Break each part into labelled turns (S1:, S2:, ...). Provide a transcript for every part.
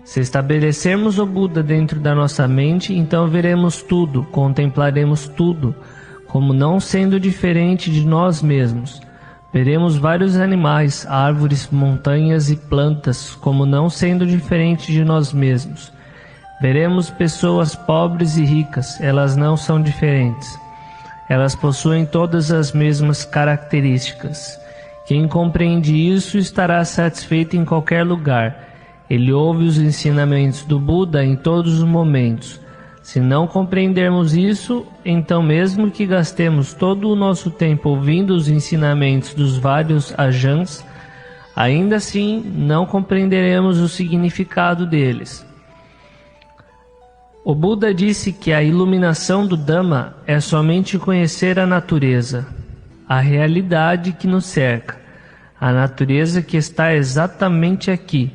S1: Se estabelecermos o Buda dentro da nossa mente, então veremos tudo, contemplaremos tudo, como não sendo diferente de nós mesmos. Veremos vários animais, árvores, montanhas e plantas, como não sendo diferente de nós mesmos. Veremos pessoas pobres e ricas, elas não são diferentes. Elas possuem todas as mesmas características. Quem compreende isso estará satisfeito em qualquer lugar. Ele ouve os ensinamentos do Buda em todos os momentos. Se não compreendermos isso, então mesmo que gastemos todo o nosso tempo ouvindo os ensinamentos dos vários ajahns, ainda assim não compreenderemos o significado deles. O Buda disse que a iluminação do Dhamma é somente conhecer a natureza, a realidade que nos cerca, a natureza que está exatamente aqui.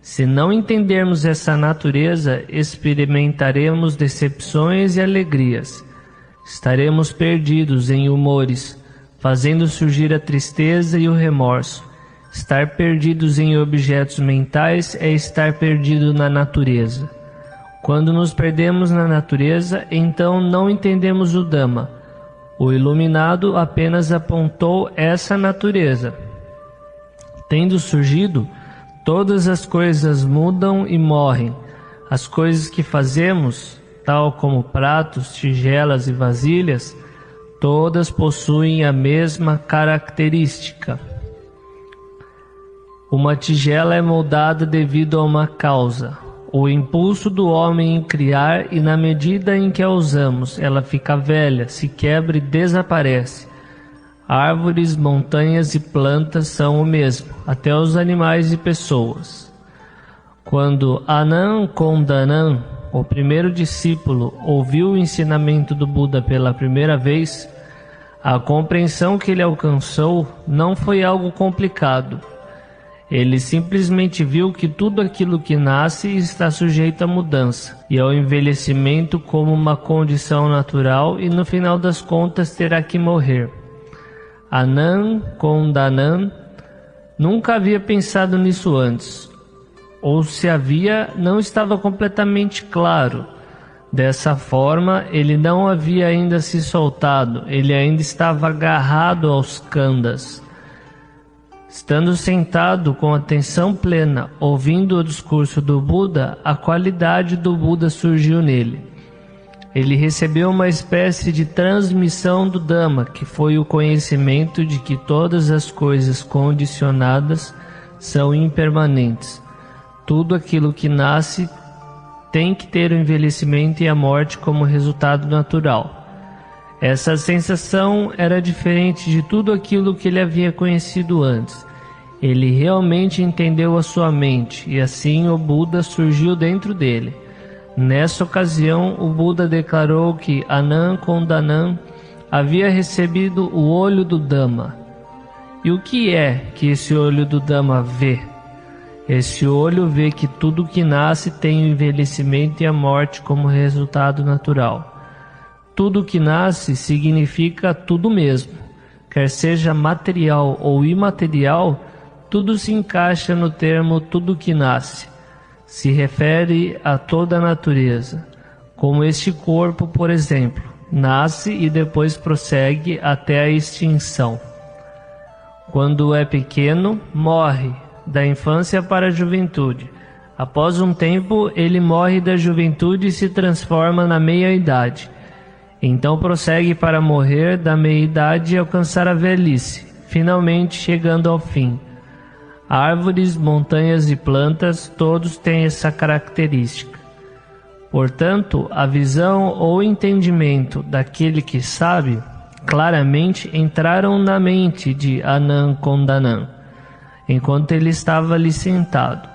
S1: Se não entendermos essa natureza, experimentaremos decepções e alegrias. Estaremos perdidos em humores, fazendo surgir a tristeza e o remorso. Estar perdidos em objetos mentais é estar perdido na natureza. Quando nos perdemos na natureza, então não entendemos o Dhamma. O iluminado apenas apontou essa natureza. Tendo surgido, todas as coisas mudam e morrem. As coisas que fazemos, tal como pratos, tigelas e vasilhas, todas possuem a mesma característica. Uma tigela é moldada devido a uma causa, o impulso do homem em criar, e na medida em que a usamos, ela fica velha, se quebra e desaparece. Árvores, montanhas e plantas são o mesmo, até os animais e pessoas. Quando Anand Kondanand, o primeiro discípulo, ouviu o ensinamento do Buda pela primeira vez, a compreensão que ele alcançou não foi algo complicado. Ele simplesmente viu que tudo aquilo que nasce está sujeito à mudança e ao envelhecimento como uma condição natural, e no final das contas terá que morrer. Anand Kondanand nunca havia pensado nisso antes, ou se havia, não estava completamente claro. Dessa forma, ele não havia ainda se soltado, ele ainda estava agarrado aos khandhas. Estando sentado com atenção plena, ouvindo o discurso do Buda, a qualidade do Buda surgiu nele. Ele recebeu uma espécie de transmissão do Dhamma, que foi o conhecimento de que todas as coisas condicionadas são impermanentes. Tudo aquilo que nasce tem que ter o envelhecimento e a morte como resultado natural. Essa sensação era diferente de tudo aquilo que ele havia conhecido antes. Ele realmente entendeu a sua mente, e assim o Buda surgiu dentro dele. Nessa ocasião, o Buda declarou que Anand Kondanand havia recebido o olho do Dhamma. E o que é que esse olho do Dhamma vê? Esse olho vê que tudo que nasce tem o envelhecimento e a morte como resultado natural. Tudo que nasce significa tudo mesmo. Quer seja material ou imaterial, tudo se encaixa no termo tudo que nasce. Se refere a toda a natureza, como este corpo, por exemplo, nasce e depois prossegue até a extinção. Quando é pequeno, morre, da infância para a juventude. Após um tempo, ele morre da juventude e se transforma na meia-idade. Então prossegue para morrer da meia-idade e alcançar a velhice, finalmente chegando ao fim. Árvores, montanhas e plantas, todos têm essa característica. Portanto, a visão ou entendimento daquele que sabe claramente entraram na mente de Anand Kondanand, enquanto ele estava ali sentado.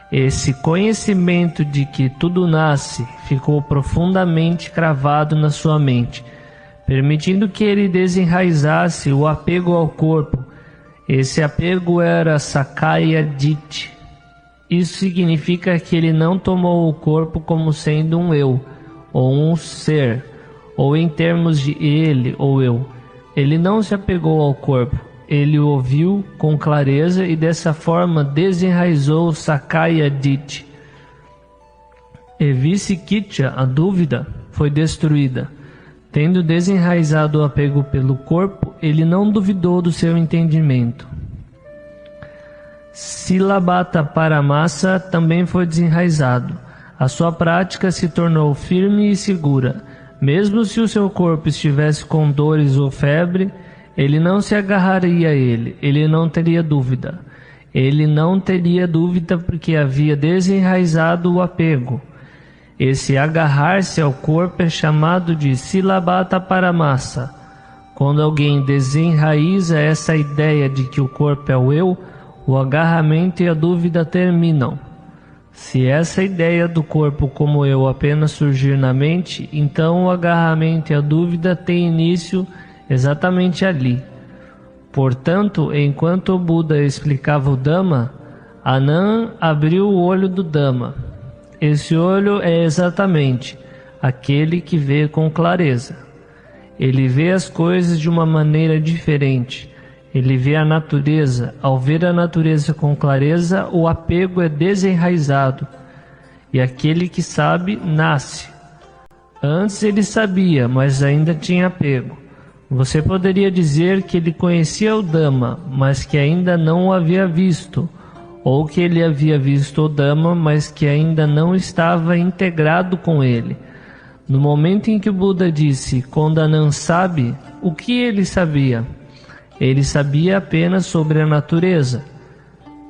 S1: Esse conhecimento de que tudo nasce ficou profundamente cravado na sua mente, permitindo que ele desenraizasse o apego ao corpo. Esse apego era Sakaya Ditti. Isso significa que ele não tomou o corpo como sendo um eu, ou um ser, ou em termos de ele ou eu. Ele não se apegou ao corpo, ele o ouviu com clareza e dessa forma desenraizou Sakaya Ditti. E Vicikiccha, a dúvida, foi destruída. Tendo desenraizado o apego pelo corpo, ele não duvidou do seu entendimento. Silabhata Paramasa também foi desenraizado. A sua prática se tornou firme e segura. Mesmo se o seu corpo estivesse com dores ou febre, ele não se agarraria a ele, ele não teria dúvida. Ele não teria dúvida porque havia desenraizado o apego. Esse agarrar-se ao corpo é chamado de Silabhata Paramasa. Quando alguém desenraiza essa ideia de que o corpo é o eu, o agarramento e a dúvida terminam. Se essa ideia do corpo como eu apenas surgir na mente, então o agarramento e a dúvida têm início exatamente ali. Portanto, enquanto o Buda explicava o Dhamma, Anand abriu o olho do Dhamma. Esse olho é exatamente aquele que vê com clareza. Ele vê as coisas de uma maneira diferente. Ele vê a natureza. Ao ver a natureza com clareza, o apego é desenraizado. E aquele que sabe, nasce. Antes ele sabia, mas ainda tinha apego. Você poderia dizer que ele conhecia o Dhamma, mas que ainda não o havia visto. Ou que ele havia visto o Dhamma, mas que ainda não estava integrado com ele. No momento em que o Buda disse, quando Anand sabe, o que ele sabia? Ele sabia apenas sobre a natureza.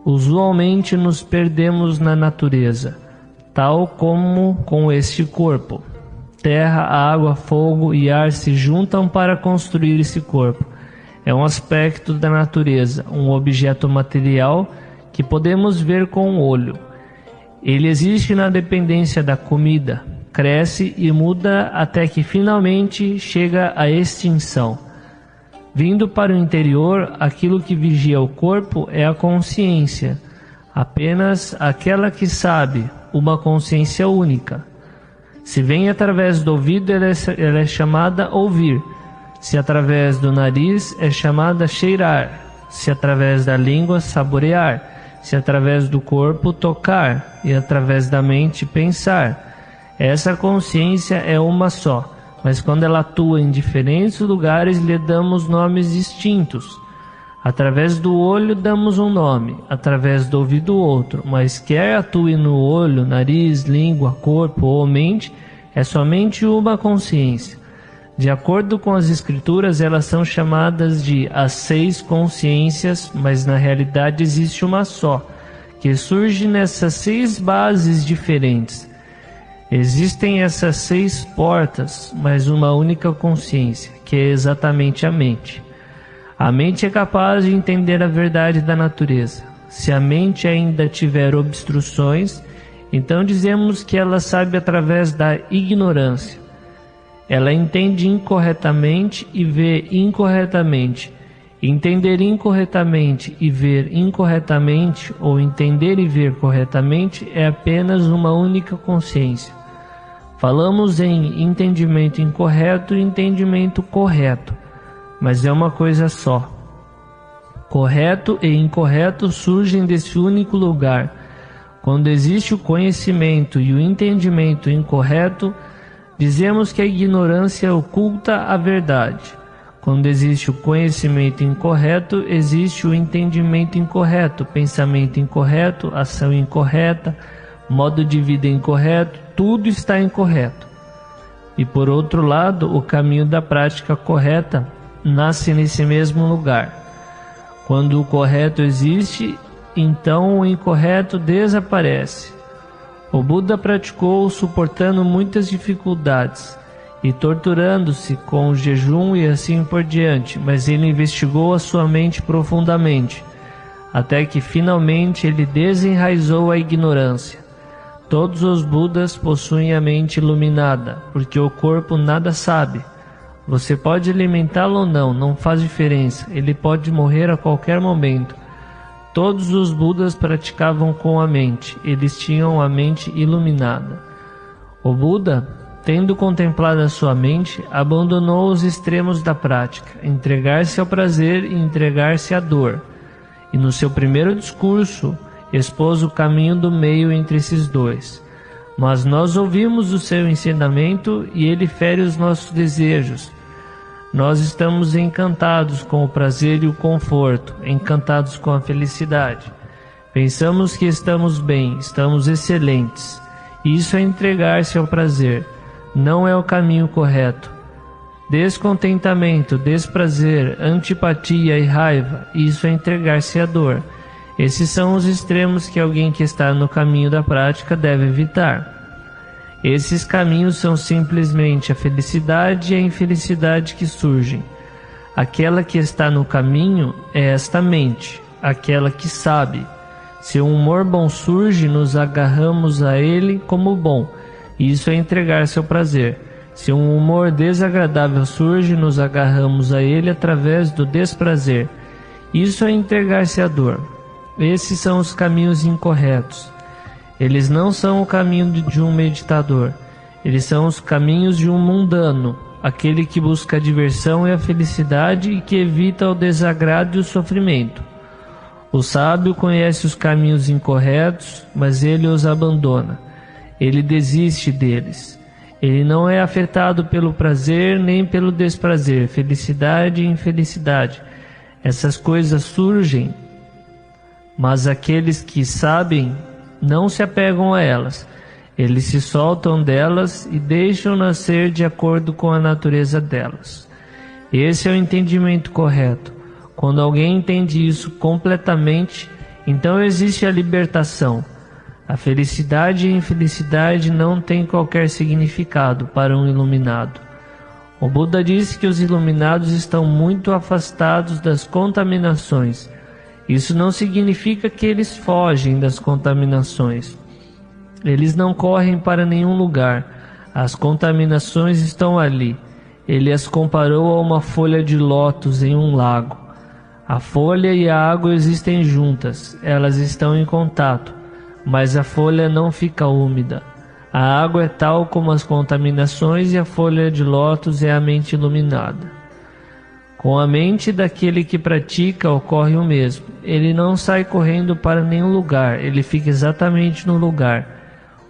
S1: Usualmente nos perdemos na natureza, tal como com este corpo. Terra, água, fogo e ar se juntam para construir esse corpo. É um aspecto da natureza, um objeto material que podemos ver com o olho. Ele existe na dependência da comida, cresce e muda até que finalmente chega à extinção. Vindo para o interior, aquilo que vigia o corpo é a consciência, apenas aquela que sabe, uma consciência única. Se vem através do ouvido, ela é chamada ouvir. Se através do nariz, é chamada cheirar. Se através da língua, saborear. Se através do corpo, tocar. E através da mente, pensar. Essa consciência é uma só. Mas quando ela atua em diferentes lugares, lhe damos nomes distintos. Através do olho damos um nome, através do ouvido outro, mas quer atue no olho, nariz, língua, corpo ou mente, é somente uma consciência. De acordo com as escrituras, elas são chamadas de as 6 consciências, mas na realidade existe uma só, que surge nessas 6 bases diferentes. Existem essas 6 portas, mas uma única consciência, que é exatamente a mente. A mente é capaz de entender a verdade da natureza. Se a mente ainda tiver obstruções, então dizemos que ela sabe através da ignorância. Ela entende incorretamente e vê incorretamente. Entender incorretamente e ver incorretamente, ou entender e ver corretamente, é apenas uma única consciência. Falamos em entendimento incorreto e entendimento correto, mas é uma coisa só. Correto e incorreto surgem desse único lugar. Quando existe o conhecimento e o entendimento incorreto, dizemos que a ignorância oculta a verdade. Quando existe o conhecimento incorreto, existe o entendimento incorreto, pensamento incorreto, ação incorreta, modo de vida incorreto, tudo está incorreto. E por outro lado, o caminho da prática correta nasce nesse mesmo lugar. Quando o correto existe, então o incorreto desaparece. O Buda praticou suportando muitas dificuldades e torturando-se com o jejum e assim por diante, mas ele investigou a sua mente profundamente, até que finalmente ele desenraizou a ignorância. Todos os Budas possuem a mente iluminada, porque o corpo nada sabe. Você pode alimentá-lo ou não, não faz diferença, ele pode morrer a qualquer momento. Todos os Budas praticavam com a mente, eles tinham a mente iluminada. O Buda, tendo contemplado a sua mente, abandonou os extremos da prática, entregar-se ao prazer e entregar-se à dor. E no seu primeiro discurso, expôs o caminho do meio entre esses dois. Mas nós ouvimos o seu ensinamento e ele fere os nossos desejos. Nós estamos encantados com o prazer e o conforto, encantados com a felicidade. Pensamos que estamos bem, estamos excelentes. Isso é entregar-se ao prazer. Não é o caminho correto. Descontentamento, desprazer, antipatia e raiva, isso é entregar-se à dor. Esses são os extremos que alguém que está no caminho da prática deve evitar. Esses caminhos são simplesmente a felicidade e a infelicidade que surgem. Aquela que está no caminho é esta mente, aquela que sabe. Se um humor bom surge, nos agarramos a ele como bom. Isso é entregar-se ao prazer. Se um humor desagradável surge, nos agarramos a ele através do desprazer. Isso é entregar-se à dor. Esses são os caminhos incorretos. Eles não são o caminho de um meditador. Eles são os caminhos de um mundano, aquele que busca a diversão e a felicidade e que evita o desagrado e o sofrimento. O sábio conhece os caminhos incorretos, mas ele os abandona. Ele desiste deles. Ele não é afetado pelo prazer nem pelo desprazer, felicidade e infelicidade. Essas coisas surgem, mas aqueles que sabem não se apegam a elas. Eles se soltam delas e deixam nascer de acordo com a natureza delas. Esse é o entendimento correto. Quando alguém entende isso completamente, então existe a libertação. A felicidade e a infelicidade não têm qualquer significado para um iluminado. O Buda disse que os iluminados estão muito afastados das contaminações. Isso não significa que eles fogem das contaminações. Eles não correm para nenhum lugar. As contaminações estão ali. Ele as comparou a uma folha de lótus em um lago. A folha e a água existem juntas. Elas estão em contato, mas a folha não fica úmida. A água é tal como as contaminações e a folha de lótus é a mente iluminada. Com a mente daquele que pratica ocorre o mesmo. Ele não sai correndo para nenhum lugar, ele fica exatamente no lugar.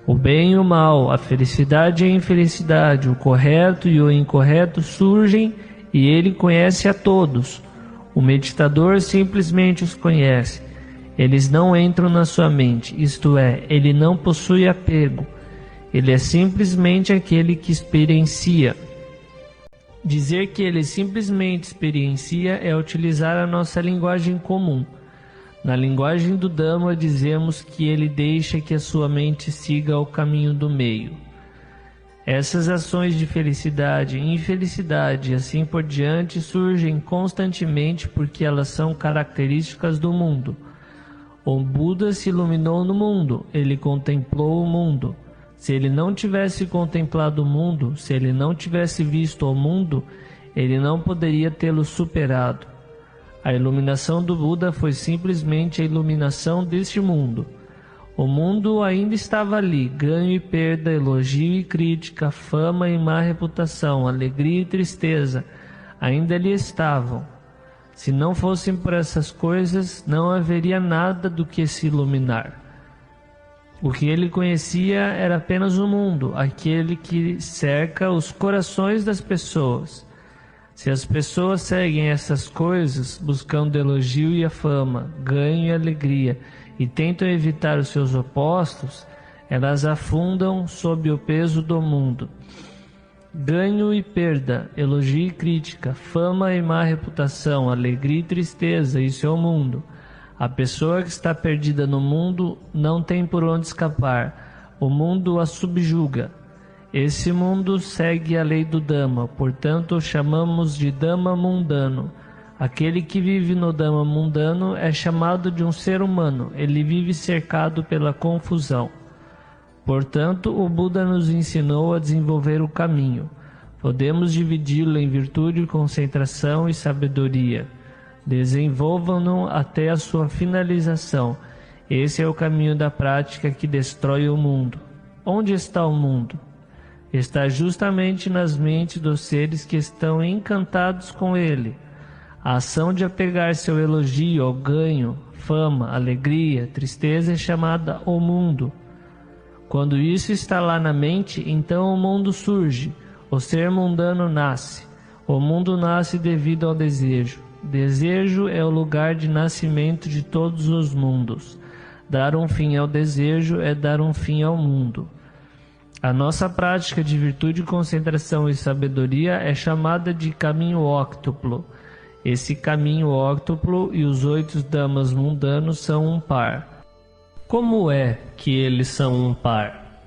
S1: O bem e o mal, a felicidade e a infelicidade, o correto e o incorreto surgem e ele conhece a todos. O meditador simplesmente os conhece. Eles não entram na sua mente, isto é, ele não possui apego. Ele é simplesmente aquele que experiencia. Dizer que ele simplesmente experiencia é utilizar a nossa linguagem comum. Na linguagem do Dhamma dizemos que ele deixa que a sua mente siga o caminho do meio. Essas ações de felicidade, infelicidade e assim por diante surgem constantemente porque elas são características do mundo. O Buda se iluminou no mundo, ele contemplou o mundo. Se ele não tivesse contemplado o mundo, se ele não tivesse visto o mundo, ele não poderia tê-lo superado. A iluminação do Buda foi simplesmente a iluminação deste mundo. O mundo ainda estava ali, ganho e perda, elogio e crítica, fama e má reputação, alegria e tristeza, ainda ali estavam. Se não fossem por essas coisas, não haveria nada do que se iluminar. O que ele conhecia era apenas o mundo, aquele que cerca os corações das pessoas. Se as pessoas seguem essas coisas, buscando elogio e a fama, ganho e alegria, e tentam evitar os seus opostos, elas afundam sob o peso do mundo. Ganho e perda, elogio e crítica, fama e má reputação, alegria e tristeza, isso é o mundo. A pessoa que está perdida no mundo não tem por onde escapar. O mundo a subjuga. Esse mundo segue a lei do Dhamma, portanto o chamamos de Dhamma mundano. Aquele que vive no Dhamma mundano é chamado de um ser humano. Ele vive cercado pela confusão. Portanto, o Buda nos ensinou a desenvolver o caminho. Podemos dividi-lo em virtude, concentração e sabedoria. Desenvolvam-no até a sua finalização. Esse é o caminho da prática que destrói o mundo. Onde está o mundo? Está justamente nas mentes dos seres que estão encantados com ele. A ação de apegar-se ao elogio, ao ganho, fama, alegria, tristeza é chamada o mundo. Quando isso está lá na mente, então o mundo surge, o ser mundano nasce. O mundo nasce devido ao desejo. Desejo é o lugar de nascimento de todos os mundos. Dar um fim ao desejo é dar um fim ao mundo. A nossa prática de virtude, concentração e sabedoria é chamada de caminho óctuplo. Esse caminho óctuplo e os 8 damas mundanos são um par. Como é que eles são um par?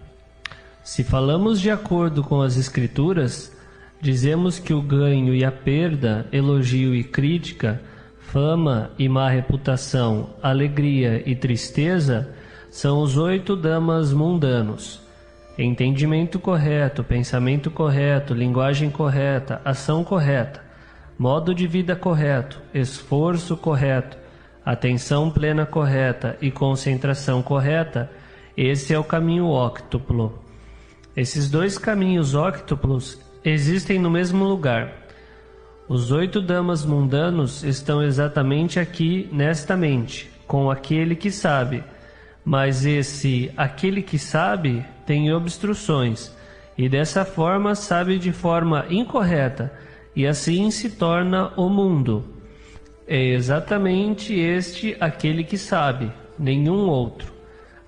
S1: Se falamos de acordo com as Escrituras, dizemos que o ganho e a perda, elogio e crítica, fama e má reputação, alegria e tristeza são os 8 damas mundanos. Entendimento correto, pensamento correto, linguagem correta, ação correta, modo de vida correto, esforço correto, atenção plena correta e concentração correta, esse é o caminho óctuplo. Esses 2 caminhos óctuplos existem no mesmo lugar. Os 8 damas mundanos estão exatamente aqui nesta mente, com aquele que sabe, mas aquele que sabe tem obstruções, e dessa forma sabe de forma incorreta, e assim se torna o mundo. É exatamente este aquele que sabe, nenhum outro.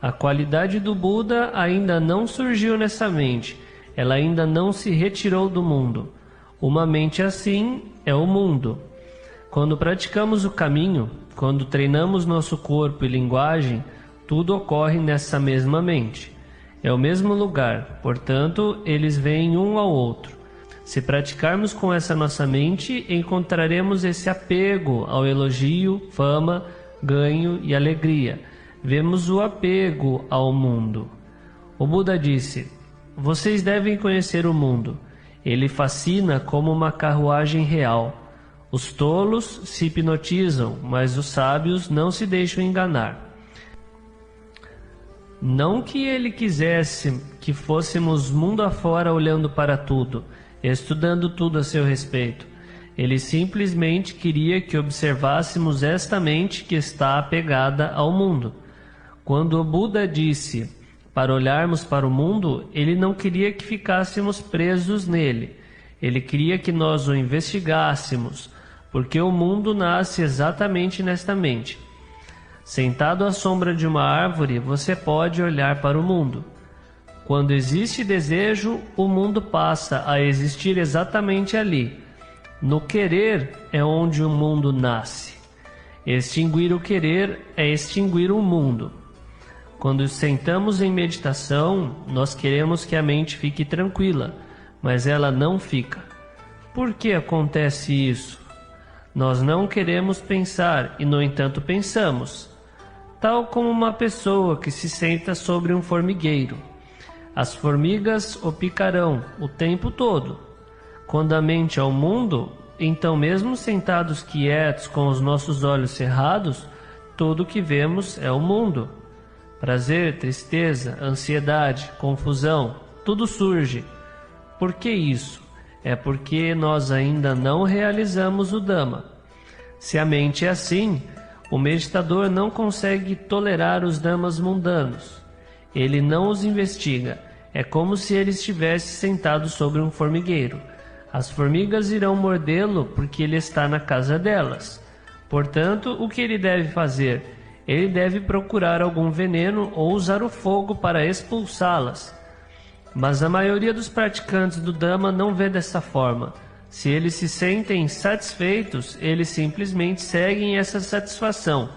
S1: A qualidade do Buda ainda não surgiu nessa mente, ela ainda não se retirou do mundo. Uma mente assim é o mundo. Quando praticamos o caminho, quando treinamos nosso corpo e linguagem, tudo ocorre nessa mesma mente. É o mesmo lugar, portanto, eles vêm um ao outro. Se praticarmos com essa nossa mente, encontraremos esse apego ao elogio, fama, ganho e alegria. Vemos o apego ao mundo. O Buda disse: vocês devem conhecer o mundo. Ele fascina como uma carruagem real. Os tolos se hipnotizam, mas os sábios não se deixam enganar. Não que ele quisesse que fôssemos mundo afora olhando para tudo, estudando tudo a seu respeito. Ele simplesmente queria que observássemos esta mente que está apegada ao mundo. Quando o Buda disse para olharmos para o mundo, ele não queria que ficássemos presos nele. Ele queria que nós o investigássemos, porque o mundo nasce exatamente nesta mente. Sentado à sombra de uma árvore, você pode olhar para o mundo. Quando existe desejo, o mundo passa a existir exatamente ali. No querer é onde o mundo nasce. Extinguir o querer é extinguir o mundo. Quando sentamos em meditação, nós queremos que a mente fique tranquila, mas ela não fica. Por que acontece isso? Nós não queremos pensar e, no entanto, pensamos. Tal como uma pessoa que se senta sobre um formigueiro. As formigas o picarão o tempo todo. Quando a mente é o mundo, então mesmo sentados quietos com os nossos olhos cerrados, tudo o que vemos é o mundo. Prazer, tristeza, ansiedade, confusão, tudo surge. Por que isso? É porque nós ainda não realizamos o Dhamma. Se a mente é assim, o meditador não consegue tolerar os Dhammas mundanos. Ele não os investiga. É como se ele estivesse sentado sobre um formigueiro. As formigas irão mordê-lo porque ele está na casa delas. Portanto, o que ele deve fazer? Ele deve procurar algum veneno ou usar o fogo para expulsá-las. Mas a maioria dos praticantes do Dhamma não vê dessa forma. Se eles se sentem satisfeitos, eles simplesmente seguem essa satisfação.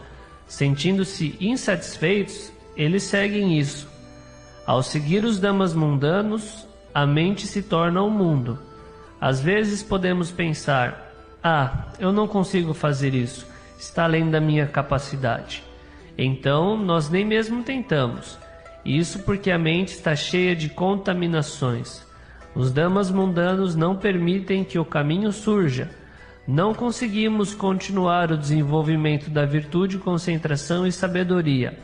S1: Sentindo-se insatisfeitos, eles seguem isso. Ao seguir os Dhammas mundanos, a mente se torna o mundo. Às vezes podemos pensar: eu não consigo fazer isso, está além da minha capacidade. Então, nós nem mesmo tentamos. Isso porque a mente está cheia de contaminações. Os Dhammas mundanos não permitem que o caminho surja. Não conseguimos continuar o desenvolvimento da virtude, concentração e sabedoria.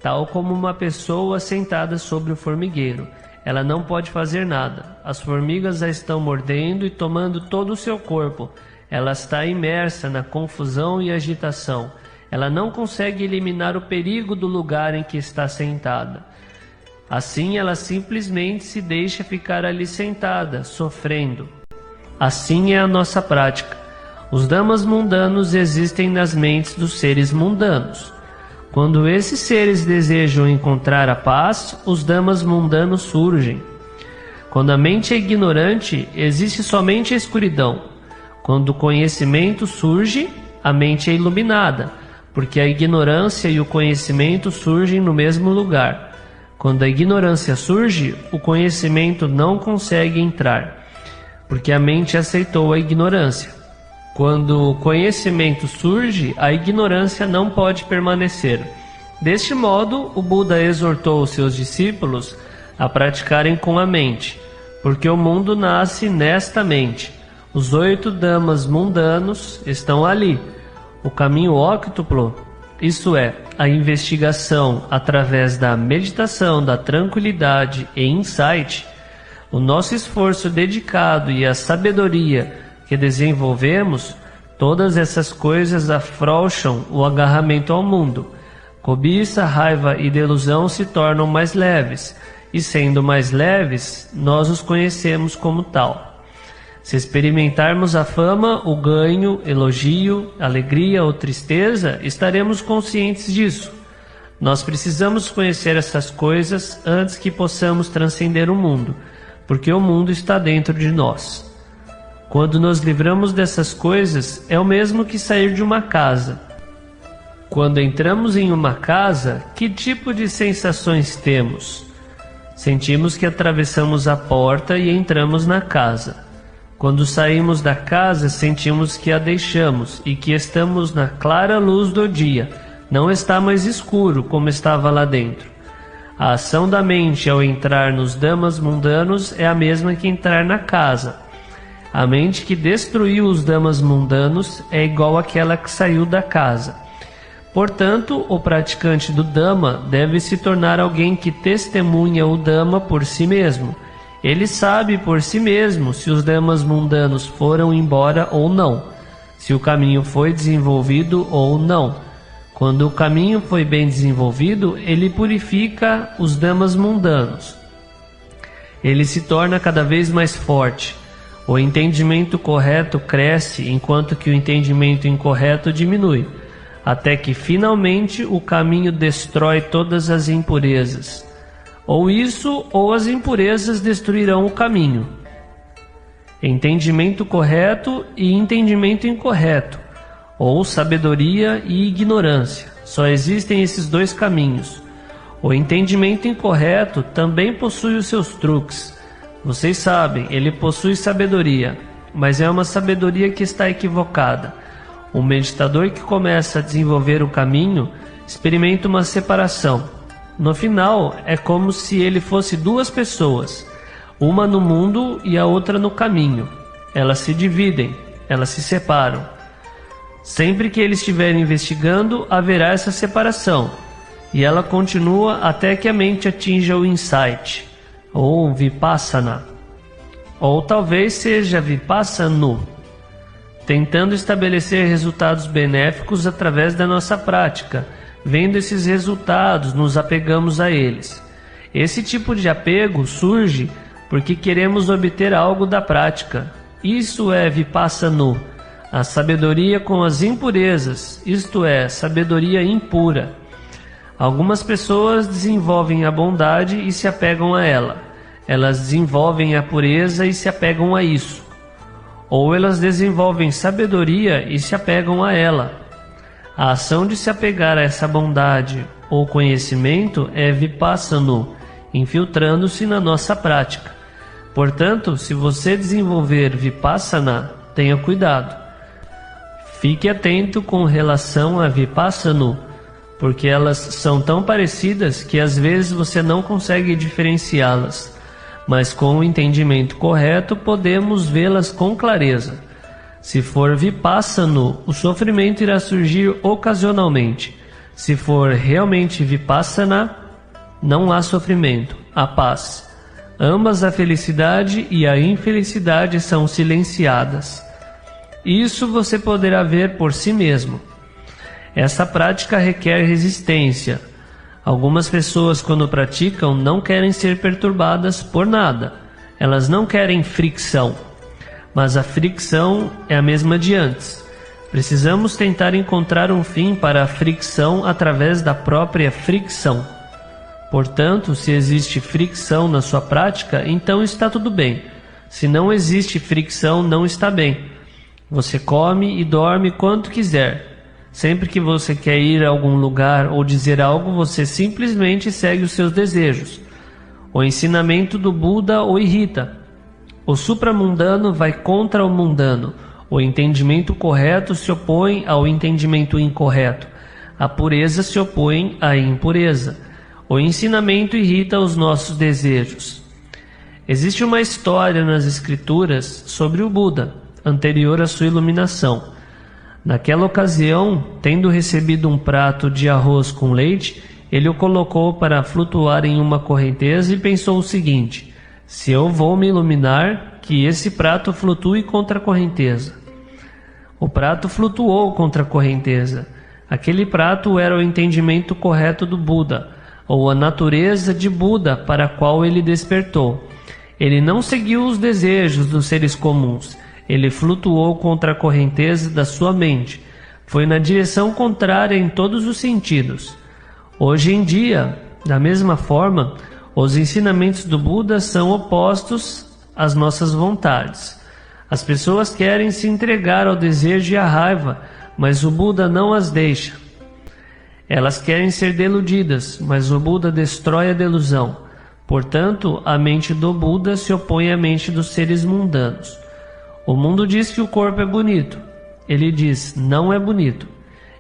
S1: Tal como uma pessoa sentada sobre o formigueiro. Ela não pode fazer nada. As formigas a estão mordendo e tomando todo o seu corpo. Ela está imersa na confusão e agitação. Ela não consegue eliminar o perigo do lugar em que está sentada. Assim ela simplesmente se deixa ficar ali sentada, sofrendo. Assim é a nossa prática. Os Dhammas mundanos existem nas mentes dos seres mundanos. Quando esses seres desejam encontrar a paz, os Dhammas mundanos surgem. Quando a mente é ignorante, existe somente a escuridão. Quando o conhecimento surge, a mente é iluminada, porque a ignorância e o conhecimento surgem no mesmo lugar. Quando a ignorância surge, o conhecimento não consegue entrar, porque a mente aceitou a ignorância. Quando o conhecimento surge, a ignorância não pode permanecer. Deste modo, o Buda exortou os seus discípulos a praticarem com a mente, porque o mundo nasce nesta mente. Os 8 Dhammas mundanos estão ali. O caminho óctuplo, isto é, a investigação através da meditação, da tranquilidade e insight, o nosso esforço dedicado e a sabedoria que desenvolvemos, todas essas coisas afrouxam o agarramento ao mundo. Cobiça, raiva e delusão se tornam mais leves, e sendo mais leves, nós os conhecemos como tal. Se experimentarmos a fama, o ganho, elogio, alegria ou tristeza, estaremos conscientes disso. Nós precisamos conhecer essas coisas antes que possamos transcender o mundo, porque o mundo está dentro de nós. Quando nos livramos dessas coisas, é o mesmo que sair de uma casa. Quando entramos em uma casa, que tipo de sensações temos? Sentimos que atravessamos a porta e entramos na casa. Quando saímos da casa, sentimos que a deixamos e que estamos na clara luz do dia. Não está mais escuro como estava lá dentro. A ação da mente ao entrar nos Dhammas mundanos é a mesma que entrar na casa. A mente que destruiu os Dhammas mundanos é igual àquela que saiu da casa. Portanto, o praticante do Dhamma deve se tornar alguém que testemunha o Dhamma por si mesmo. Ele sabe por si mesmo se os Dhammas mundanos foram embora ou não, se o caminho foi desenvolvido ou não. Quando o caminho foi bem desenvolvido, ele purifica os Dhammas mundanos. Ele se torna cada vez mais forte. O entendimento correto cresce, enquanto que o entendimento incorreto diminui, até que finalmente o caminho destrói todas as impurezas. Ou isso, ou as impurezas destruirão o caminho. Entendimento correto e entendimento incorreto, ou sabedoria e ignorância. Só existem esses 2 caminhos. O entendimento incorreto também possui os seus truques. Vocês sabem, ele possui sabedoria, mas é uma sabedoria que está equivocada. O meditador que começa a desenvolver o caminho experimenta uma separação. No final, é como se ele fosse 2 pessoas, uma no mundo e a outra no caminho. Elas se dividem, elas se separam. Sempre que ele estiver investigando, haverá essa separação, e ela continua até que a mente atinja o insight, ou vipassana, ou talvez seja vipassana, tentando estabelecer resultados benéficos através da nossa prática. Vendo esses resultados, nos apegamos a eles. Esse tipo de apego surge porque queremos obter algo da prática. Isso é vipassana, a sabedoria com as impurezas, isto é, sabedoria impura. Algumas pessoas desenvolvem a bondade e se apegam a ela. Elas desenvolvem a pureza e se apegam a isso. Ou elas desenvolvem sabedoria e se apegam a ela. A ação de se apegar a essa bondade ou conhecimento é vipassana, infiltrando-se na nossa prática. Portanto, se você desenvolver vipassana, tenha cuidado. Fique atento com relação a vipassana, porque elas são tão parecidas que às vezes você não consegue diferenciá-las, mas com o entendimento correto podemos vê-las com clareza. Se for vipassana, o sofrimento irá surgir ocasionalmente. Se for realmente vipassana, não há sofrimento, há paz. Ambas a felicidade e a infelicidade são silenciadas. Isso você poderá ver por si mesmo. Essa prática requer resistência. Algumas pessoas, quando praticam, não querem ser perturbadas por nada. Elas não querem fricção, mas a fricção é a mesma de antes. Precisamos tentar encontrar um fim para a fricção através da própria fricção. Portanto, se existe fricção na sua prática, então está tudo bem. Se não existe fricção, não está bem. Você come e dorme quanto quiser. Sempre que você quer ir a algum lugar ou dizer algo, você simplesmente segue os seus desejos. O ensinamento do Buda o irrita. O supramundano vai contra o mundano. O entendimento correto se opõe ao entendimento incorreto. A pureza se opõe à impureza. O ensinamento irrita os nossos desejos. Existe uma história nas escrituras sobre o Buda, anterior à sua iluminação. Naquela ocasião, tendo recebido um prato de arroz com leite, ele o colocou para flutuar em uma correnteza e pensou o seguinte: se eu vou me iluminar, que esse prato flutue contra a correnteza. O prato flutuou contra a correnteza. Aquele prato era o entendimento correto do Buda, ou a natureza de Buda para a qual ele despertou. Ele não seguiu os desejos dos seres comuns. Ele flutuou contra a correnteza da sua mente. Foi na direção contrária em todos os sentidos. Hoje em dia, da mesma forma, os ensinamentos do Buda são opostos às nossas vontades. As pessoas querem se entregar ao desejo e à raiva, mas o Buda não as deixa. Elas querem ser deludidas, mas o Buda destrói a delusão. Portanto, a mente do Buda se opõe à mente dos seres mundanos. O mundo diz que o corpo é bonito. Ele diz, não é bonito.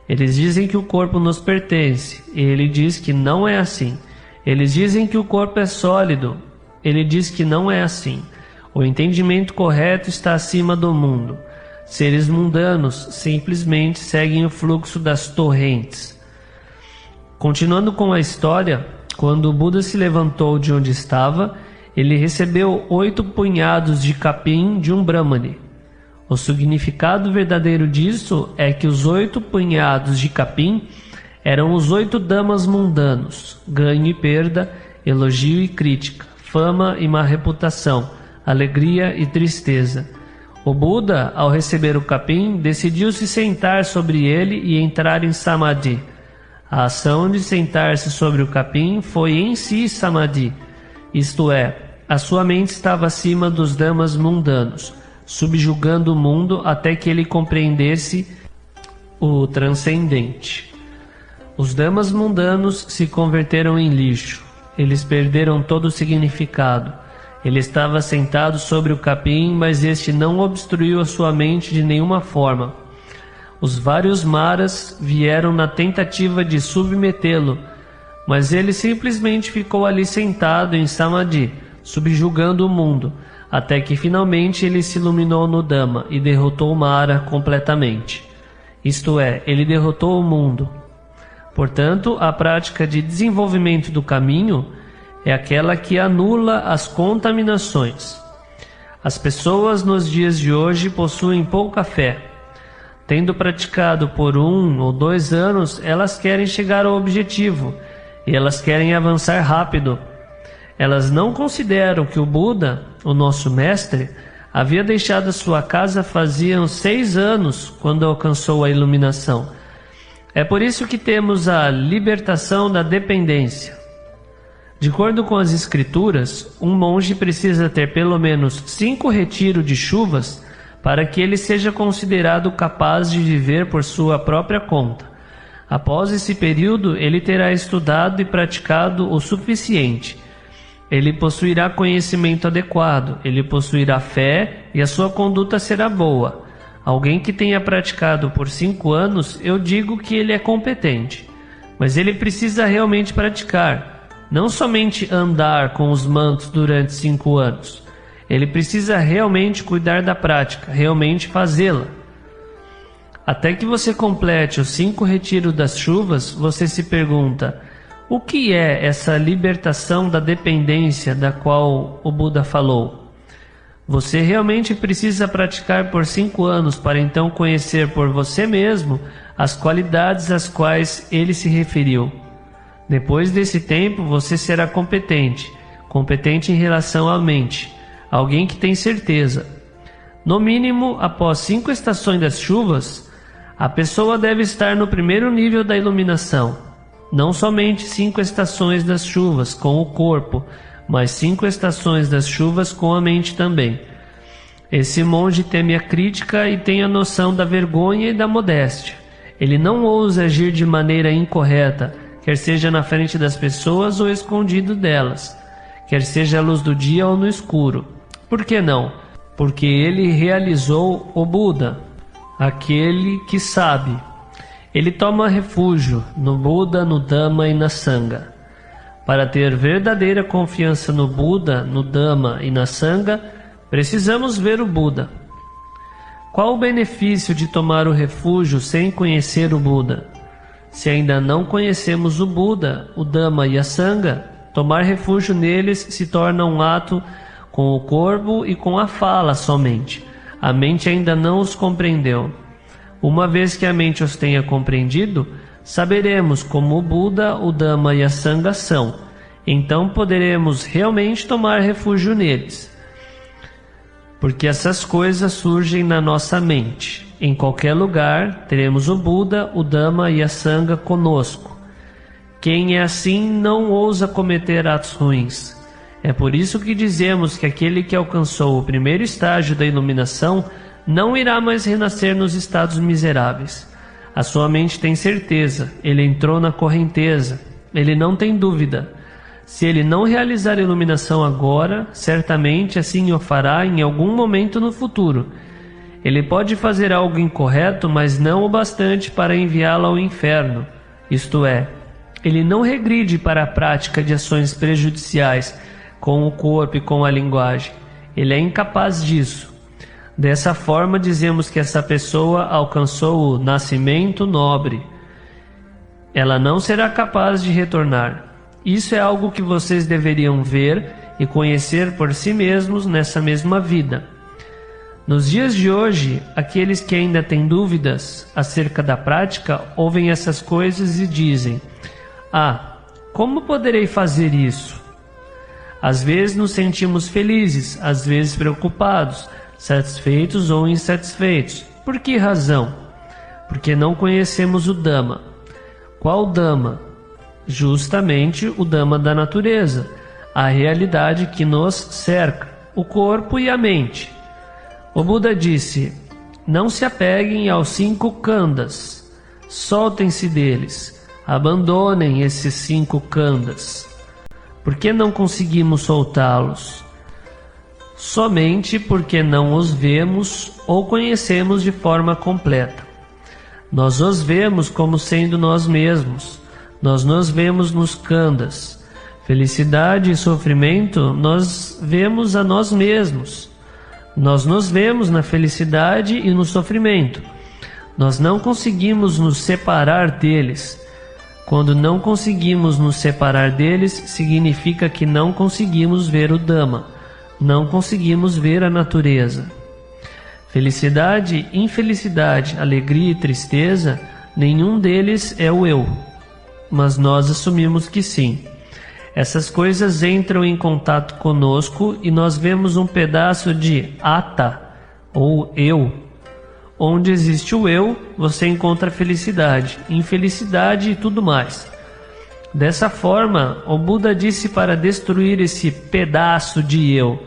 S1: Eles dizem que o corpo nos pertence. E ele diz que não é assim. Eles dizem que o corpo é sólido. Ele diz que não é assim. O entendimento correto está acima do mundo. Seres mundanos simplesmente seguem o fluxo das torrentes. Continuando com a história, quando o Buda se levantou de onde estava, ele recebeu 8 punhados de capim de um Brahmane. O significado verdadeiro disso é que os 8 punhados de capim eram os 8 damas mundanos: ganho e perda, elogio e crítica, fama e má reputação, alegria e tristeza. O Buda, ao receber o capim, decidiu se sentar sobre ele e entrar em Samadhi. A ação de sentar-se sobre o capim foi em si Samadhi. Isto é, a sua mente estava acima dos damas mundanos, subjugando o mundo até que ele compreendesse o transcendente. Os damas mundanos se converteram em lixo. Eles perderam todo o significado. Ele estava sentado sobre o capim, mas este não obstruiu a sua mente de nenhuma forma. Os vários maras vieram na tentativa de submetê-lo, mas ele simplesmente ficou ali sentado em Samadhi, subjugando o mundo, até que finalmente ele se iluminou no Dhamma e derrotou Mara completamente. Isto é, ele derrotou o mundo. Portanto, a prática de desenvolvimento do caminho é aquela que anula as contaminações. As pessoas nos dias de hoje possuem pouca fé. Tendo praticado por 1 ou 2 anos, elas querem chegar ao objetivo e elas querem avançar rápido. Elas não consideram que o Buda, o nosso mestre, havia deixado a sua casa faziam 6 anos quando alcançou a iluminação. É por isso que temos a libertação da dependência. De acordo com as escrituras, um monge precisa ter pelo menos 5 retiros de chuvas para que ele seja considerado capaz de viver por sua própria conta. Após esse período, ele terá estudado e praticado o suficiente. Ele possuirá conhecimento adequado, ele possuirá fé e a sua conduta será boa. Alguém que tenha praticado por 5 anos, eu digo que ele é competente. Mas ele precisa realmente praticar, não somente andar com os mantos durante 5 anos. Ele precisa realmente cuidar da prática, realmente fazê-la. Até que você complete os 5 retiros das chuvas, você se pergunta: o que é essa libertação da dependência da qual o Buda falou? Você realmente precisa praticar por 5 anos para então conhecer por você mesmo as qualidades às quais ele se referiu. Depois desse tempo, você será competente em relação à mente, alguém que tem certeza. No mínimo, após 5 estações das chuvas, a pessoa deve estar no primeiro nível da iluminação. Não somente 5 estações das chuvas com o corpo, mas 5 estações das chuvas com a mente também. Esse monge teme a crítica e tem a noção da vergonha e da modéstia. Ele não ousa agir de maneira incorreta, quer seja na frente das pessoas ou escondido delas, quer seja à luz do dia ou no escuro. Por que não? Porque ele realizou o Buda, aquele que sabe. Ele toma refúgio no Buda, no Dhamma e na Sangha. Para ter verdadeira confiança no Buda, no Dhamma e na Sangha, precisamos ver o Buda. Qual o benefício de tomar o refúgio sem conhecer o Buda? Se ainda não conhecemos o Buda, o Dhamma e a Sangha, tomar refúgio neles se torna um ato com o corpo e com a fala somente. A mente ainda não os compreendeu. Uma vez que a mente os tenha compreendido, saberemos como o Buda, o Dhamma e a Sangha são. Então poderemos realmente tomar refúgio neles. Porque essas coisas surgem na nossa mente. Em qualquer lugar, teremos o Buda, o Dhamma e a Sangha conosco. Quem é assim não ousa cometer atos ruins. É por isso que dizemos que aquele que alcançou o primeiro estágio da iluminação não irá mais renascer nos estados miseráveis. A sua mente tem certeza, ele entrou na correnteza, ele não tem dúvida. Se ele não realizar a iluminação agora, certamente assim o fará em algum momento no futuro. Ele pode fazer algo incorreto, mas não o bastante para enviá-lo ao inferno. Isto é, ele não regride para a prática de ações prejudiciais com o corpo e com a linguagem. Ele é incapaz disso. Dessa forma, dizemos que essa pessoa alcançou o nascimento nobre. Ela não será capaz de retornar. Isso é algo que vocês deveriam ver e conhecer por si mesmos nessa mesma vida. Nos dias de hoje, aqueles que ainda têm dúvidas acerca da prática ouvem essas coisas e dizem: "Ah, como poderei fazer isso?" Às vezes nos sentimos felizes, às vezes preocupados, satisfeitos ou insatisfeitos. Por que razão? Porque não conhecemos o Dhamma. Qual Dhamma? Justamente o Dhamma da natureza, a realidade que nos cerca, o corpo e a mente. O Buda disse: "Não se apeguem aos 5 khandhas, soltem-se deles, abandonem esses 5 khandhas." Por que não conseguimos soltá-los? Somente porque não os vemos ou conhecemos de forma completa. Nós os vemos como sendo nós mesmos. Nós nos vemos nos khandhas. Felicidade e sofrimento, nós vemos a nós mesmos. Nós nos vemos na felicidade e no sofrimento. Nós não conseguimos nos separar deles. Quando não conseguimos nos separar deles, significa que não conseguimos ver o Dhamma, não conseguimos ver a natureza. Felicidade, infelicidade, alegria e tristeza, nenhum deles é o eu, mas nós assumimos que sim. Essas coisas entram em contato conosco e nós vemos um pedaço de Atta, ou eu. Onde existe o eu, você encontra felicidade, infelicidade e tudo mais. Dessa forma, o Buda disse para destruir esse pedaço de eu,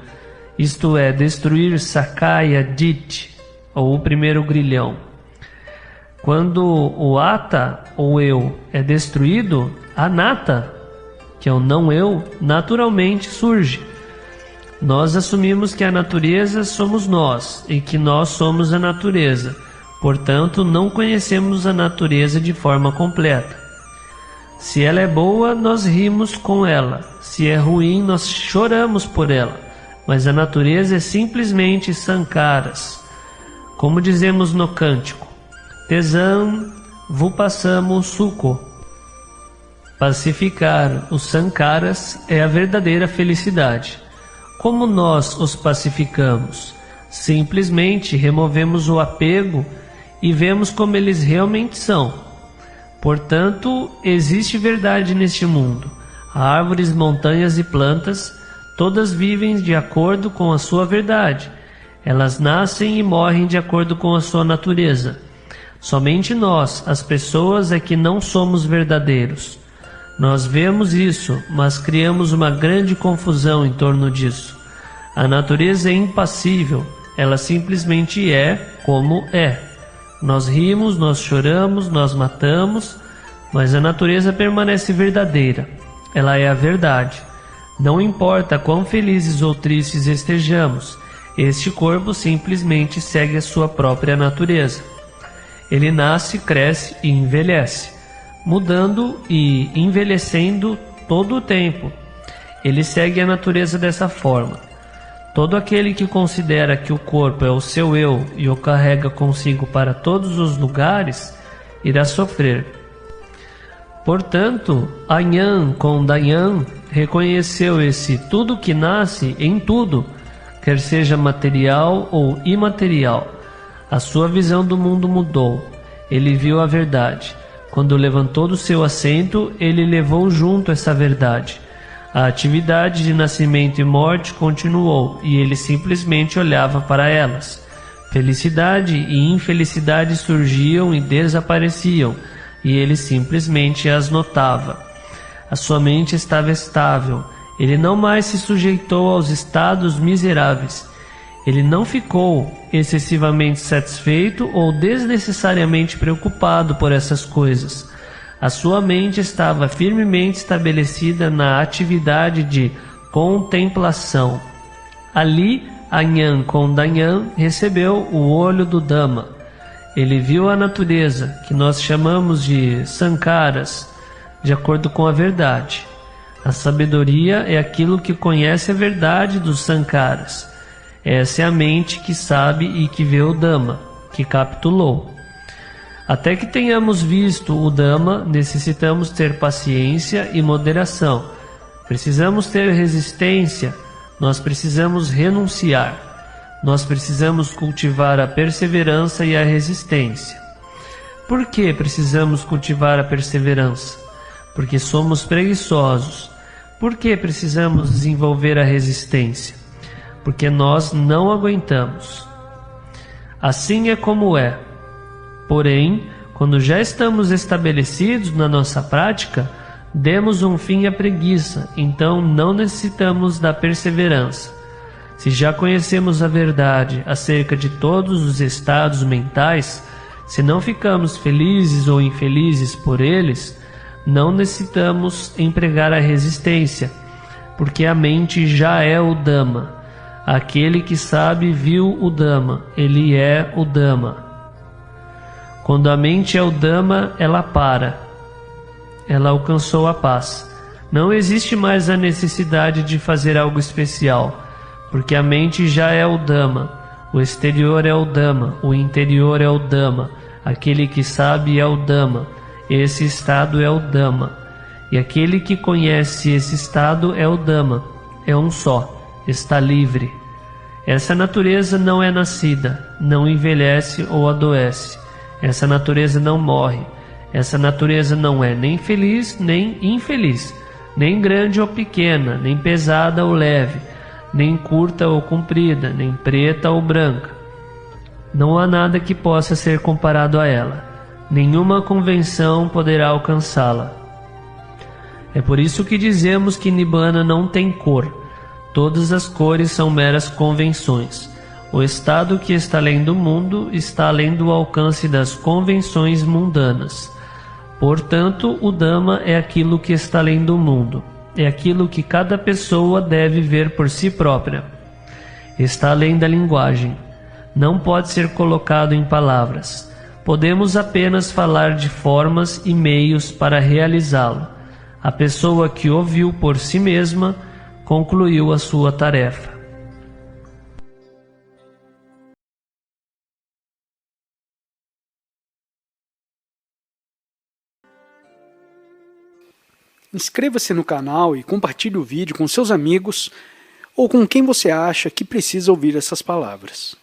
S1: isto é, destruir Sakaya Ditti, ou o primeiro grilhão. Quando o Atta, ou eu, é destruído, Anatta, que é o não eu, naturalmente surge. Nós assumimos que a natureza somos nós e que nós somos a natureza. Portanto, não conhecemos a natureza de forma completa. Se ela é boa, nós rimos com ela. Se é ruim, nós choramos por ela. Mas a natureza é simplesmente sankaras. Como dizemos no cântico: Tesam vupasamo sukho. Pacificar os sankaras é a verdadeira felicidade. Como nós os pacificamos? Simplesmente removemos o apego e vemos como eles realmente são. Portanto, existe verdade neste mundo. Árvores, montanhas e plantas, todas vivem de acordo com a sua verdade. Elas nascem e morrem de acordo com a sua natureza. Somente nós, as pessoas, é que não somos verdadeiros. Nós vemos isso, mas criamos uma grande confusão em torno disso. A natureza é impassível, ela simplesmente é como é. Nós rimos, nós choramos, nós matamos, mas a natureza permanece verdadeira. Ela é a verdade. Não importa quão felizes ou tristes estejamos, este corpo simplesmente segue a sua própria natureza. Ele nasce, cresce e envelhece, mudando e envelhecendo todo o tempo. Ele segue a natureza dessa forma. Todo aquele que considera que o corpo é o seu eu e o carrega consigo para todos os lugares, irá sofrer. Portanto, Anyan Kondayan reconheceu esse tudo que nasce em tudo, quer seja material ou imaterial. A sua visão do mundo mudou. Ele viu a verdade. Quando levantou do seu assento, ele levou junto essa verdade. A atividade de nascimento e morte continuou, e ele simplesmente olhava para elas. Felicidade e infelicidade surgiam e desapareciam, e ele simplesmente as notava. A sua mente estava estável. Ele não mais se sujeitou aos estados miseráveis. Ele não ficou excessivamente satisfeito ou desnecessariamente preocupado por essas coisas. A sua mente estava firmemente estabelecida na atividade de contemplação. Ali, Anyan Kondayan recebeu o olho do Dhamma. Ele viu a natureza, que nós chamamos de sankaras, de acordo com a verdade. A sabedoria é aquilo que conhece a verdade dos sankaras. Essa é a mente que sabe e que vê o Dhamma, que capitulou. Até que tenhamos visto o Dhamma, necessitamos ter paciência e moderação. Precisamos ter resistência, nós precisamos renunciar. Nós precisamos cultivar a perseverança e a resistência. Por que precisamos cultivar a perseverança? Porque somos preguiçosos. Por que precisamos desenvolver a resistência? Porque nós não aguentamos. Assim é como é. Porém, quando já estamos estabelecidos na nossa prática, demos um fim à preguiça, então não necessitamos da perseverança. Se já conhecemos a verdade acerca de todos os estados mentais, se não ficamos felizes ou infelizes por eles, não necessitamos empregar a resistência, porque a mente já é o Dhamma. Aquele que sabe viu o Dhamma, ele é o Dhamma. Quando a mente é o Dhamma, ela para. Ela alcançou a paz. Não existe mais a necessidade de fazer algo especial, porque a mente já é o Dhamma. O exterior é o Dhamma, o interior é o Dhamma. Aquele que sabe é o Dhamma. Esse estado é o Dhamma. E aquele que conhece esse estado é o Dhamma. É um só, está livre. Essa natureza não é nascida, não envelhece ou adoece. Essa natureza não morre. Essa natureza não é nem feliz nem infeliz, nem grande ou pequena, nem pesada ou leve, nem curta ou comprida, nem preta ou branca. Não há nada que possa ser comparado a ela. Nenhuma convenção poderá alcançá-la. É por isso que dizemos que Nibbana não tem cor. Todas as cores são meras convenções. O estado que está além do mundo está além do alcance das convenções mundanas. Portanto, o Dhamma é aquilo que está além do mundo. É aquilo que cada pessoa deve ver por si própria. Está além da linguagem. Não pode ser colocado em palavras. Podemos apenas falar de formas e meios para realizá-lo. A pessoa que ouviu por si mesma concluiu a sua tarefa.
S2: Inscreva-se no canal e compartilhe o vídeo com seus amigos ou com quem você acha que precisa ouvir essas palavras.